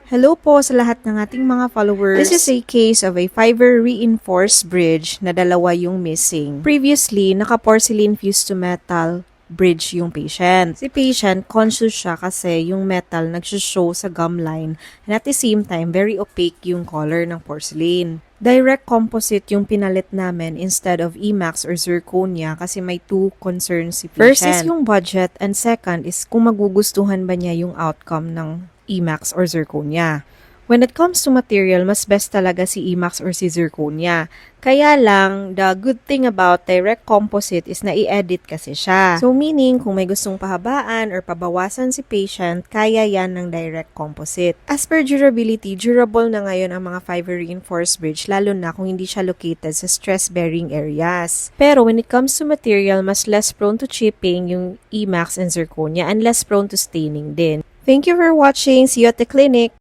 Hello po sa lahat ng ating mga followers. This is a case of a fiber reinforced bridge na dalawa yung missing. Previously, naka-porcelain fused to metal bridge yung patient. Si patient, conscious siya kasi yung metal nagsushow sa gum line and at the same time, very opaque yung color ng porcelain. Direct composite yung pinalit namin instead of IMAX or zirconia kasi may two concerns si patient. First is yung budget and second is kung magugustuhan ba niya yung outcome ng IMAX or zirconia. When it comes to material, mas best talaga si IMAX or si zirconia. Kaya lang, the good thing about direct composite is na i-edit kasi siya. So meaning, kung may gustong pahabaan or pabawasan si patient, kaya yan ng direct composite. As per durability, durable na ngayon ang mga fiber reinforced bridge, lalo na kung hindi siya located sa stress-bearing areas. Pero when it comes to material, mas less prone to chipping yung IMAX and zirconia and less prone to staining din. Thank you for watching. See you at the clinic.